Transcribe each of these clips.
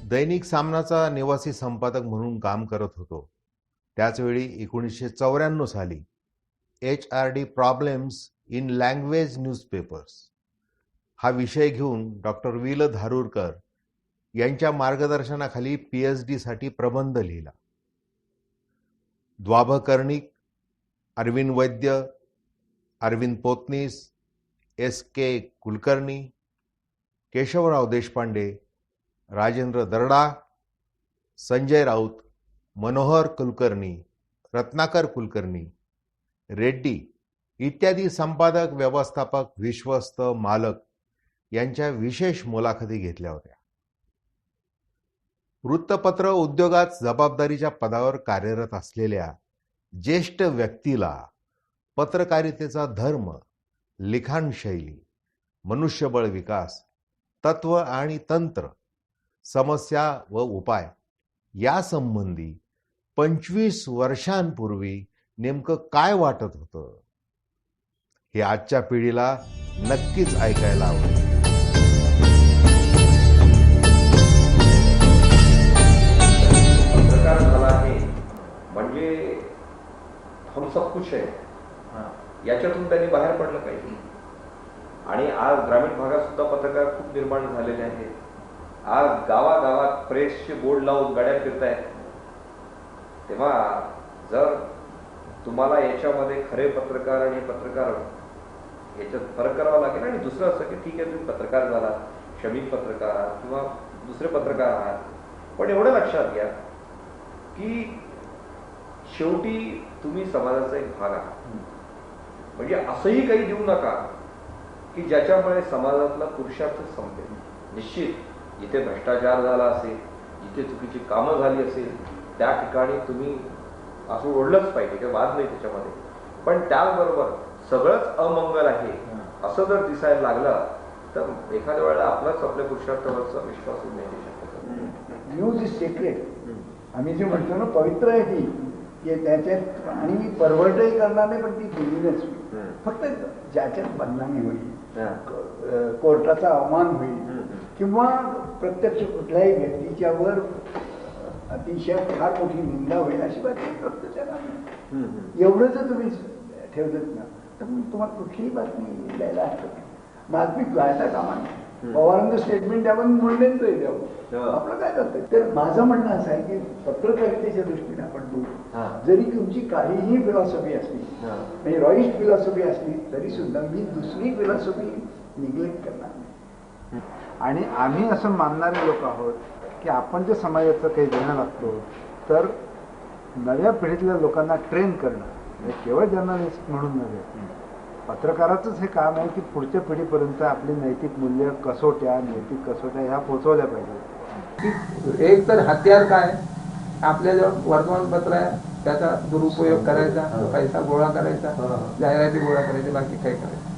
दैनिक सामनाचा निवासी संपादक म्हणून काम करत होतो. त्याचवेळी 1994 साली HRD problems in language newspapers हा विषय घेऊन डॉक्टर वि. ल. धारूरकर यांच्या मार्गदर्शनाखाली PhD साठी प्रबंध लिहिला. द्वाभ कर्णिक, अरविंद वैद्य, अरविंद पोतनीस, SK कुलकर्णी, केशवराव देशपांडे, राजेंद्र दर्डा, संजय राऊत, मनोहर कुलकर्णी, रत्नाकर कुलकर्णी, रेड्डी इत्यादी संपादक, व्यवस्थापक, विश्वस्त, मालक यांच्या विशेष मुलाखती घेतल्या होत्या. वृत्तपत्र उद्योगात जबाबदारीच्या पदावर कार्यरत असलेल्या ज्येष्ठ व्यक्तीला पत्रकारितेचा धर्म, लिखाण शैली, मनुष्यबळ विकास, तत्व आणि तंत्र, समस्या व उपाय यासंबंधी 25 वर्षांपूर्वी नेमकं काय वाटत होतं हे आजच्या पिढीला नक्कीच ऐकायला आवडेल. पत्रकार झाला आहे म्हणजे हम सब कुछ है, याच्यातून त्यांनी बाहेर पडलं पाहिजे. आणि आज ग्रामीण भागात सुद्धा पत्रकार खूप निर्माण झालेले आहेत. आज गावागावात प्रेसचे बोर्ड लावून गाड्या फिरतायत. तेव्हा जर तुम्हाला याच्यामध्ये खरे पत्रकार आणि पत्रकार याच्यात फरक करावा लागेल. आणि दुसरं असं की ठीक आहे, तुम्ही पत्रकार झाला, श्रमिक पत्रकार आहात किंवा दुसरे पत्रकार आहात, पण एवढं लक्षात घ्या की शेवटी तुम्ही समाजाचा एक भाग आहात. म्हणजे असंही काही देऊ नका की ज्याच्यामुळे समाजातला पुरुषार्थ संपेल. निश्चित जिथे भ्रष्टाचार झाला असेल, जिथे चुकीची कामं झाली असेल, त्या ठिकाणी तुम्ही असं ओढलंच पाहिजे, काही वाद नाही त्याच्यामध्ये. पण त्याचबरोबर सगळंच अमंगल आहे असं जर दिसायला लागलं तर एखाद्या वेळेला आपलाच आपल्या पुरुषार्थावरचा विश्वास नाही देऊ शकत. News is secret. आम्ही जे म्हणतो ना, पवित्र आहे ती, की त्याच्यात आणि परवडही करणार नाही, पण ती दिलीच फक्त ज्याच्यात बदनामी होईल, कोर्टाचा अवमान होईल किंवा प्रत्यक्ष कुठल्याही व्यक्तीच्यावर अतिशय फार मोठी निंदा होईल अशी बातमी फक्त त्याला एवढं जर तुम्ही ठेवत ना, तर तुम्हाला कुठलीही बातमी द्यायला हरकत नाही. बातमी कळायला कामा नाही. पवारांचं स्टेटमेंट द्यावं, मुंडेंचंही द्यावं, आपलं काय करतंय. तर माझं म्हणणं असं आहे की पत्रकारितेच्या दृष्टीने आपण बोलू, जरी तुमची काहीही फिलॉसॉफी असली, म्हणजे रॉईस्ट फिलॉसॉफी असली, तरी सुद्धा मी दुसरी फिलॉसॉफी निग्लेक्ट करणार नाही. आणि आम्ही असं मानणारे लोक आहोत की आपण जे समाजाचं काही देणं लागतो, तर नव्या पिढीतल्या लोकांना ट्रेन करणं, केवळ जर्नलिस्ट म्हणून नव्हे, पत्रकाराचंच हे काम आहे की पुढच्या पिढीपर्यंत आपली नैतिक मूल्य, कसोट्या, नैतिक कसोट्या ह्या पोहोचवल्या पाहिजेत. एक तर हत्यार काय, आपल्याजवळ वर्तमानपत्र आहे, त्याचा दुरुपयोग करायचा, पैसा गोळा करायचा, जाहिराती गोळा करायची, बाकी काय करायचं.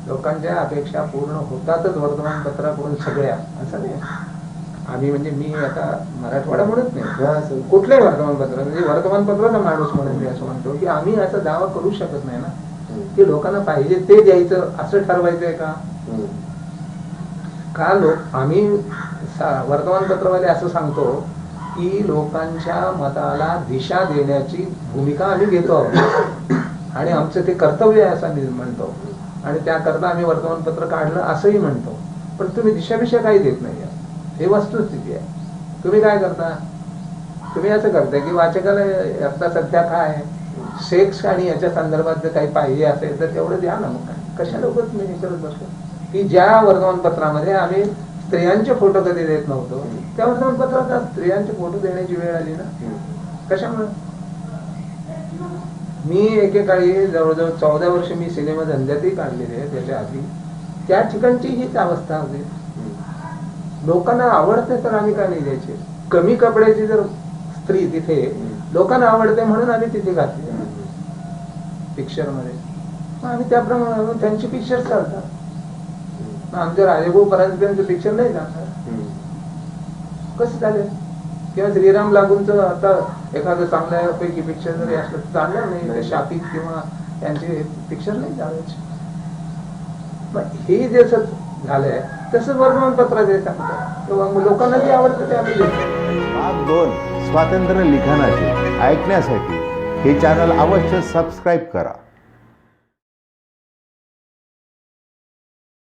लोकांच्या अपेक्षा पूर्ण होतातच वर्तमानपत्राकडून सगळ्या, असं नाही. आम्ही म्हणजे मी आता मराठवाडा म्हणत नाही, कुठल्याही वर्तमानपत्र, म्हणजे वर्तमानपत्राचा माणूस म्हणून मी असं म्हणतो की आम्ही असा दावा करू शकत नाही ना की लोकांना पाहिजे ते द्यायचं असं ठरवायचंय का लोक. आम्ही वर्तमानपत्रवाले असं सांगतो की लोकांच्या मताला दिशा देण्याची भूमिका आम्ही घेतो आणि आमचं ते कर्तव्य आहे असं मी म्हणतो. आणि त्याकरता आम्ही वर्तमानपत्र काढलं असंही म्हणतो. पण तुम्ही दिशाभिषा काही देत नाही, हे वस्तुस्थिती आहे. तुम्ही काय करता, तुम्ही असं करताय की वाचकाला आता सध्या काय सेक्स आणि याच्या संदर्भात जर काही पाहिजे असेल तर तेवढं द्या ना. मग काय कशा लोक तुम्ही हे करत बसतो की ज्या वर्तमानपत्रामध्ये आम्ही स्त्रियांचे फोटो कधी देत नव्हतो, त्या वर्तमानपत्रात स्त्रियांचे फोटो देण्याची वेळ आली ना. कशामुळे मी एकेकाळी जवळजवळ 14 वर्ष मी सिनेमा धंद्यातही काढलेले आहे. त्याच्या आधी त्या ठिकाणची हीच अवस्था होती. लोकांना आवडते तर आम्ही का नाही द्यायचे. कमी कपड्याची जर स्त्री तिथे लोकांना आवडते म्हणून आम्ही तिथे घातली पिक्चर मध्ये, आम्ही त्याप्रमाणे त्यांची पिक्चर चालतात. आमच्या राजेभाऊ परांजपेंचं पिक्चर नाही जाणार कसं चालेल. किंवा श्रीराम लागूनच आता एखादं चांगल्यापैकी पिक्चर जरी असलं तर चालणार नाही. शापित किंवा त्यांचे पिक्चर नाही चालायचे. हे जे झालंय तसंच वर्तमानपत्राचे सांगतो. लोकांना जे आवडतं ते आम्ही लिहितो. भाग 2 स्वातंत्र्य लिखाणाचे ऐकण्यासाठी हे चॅनल अवश्य सबस्क्राईब करा.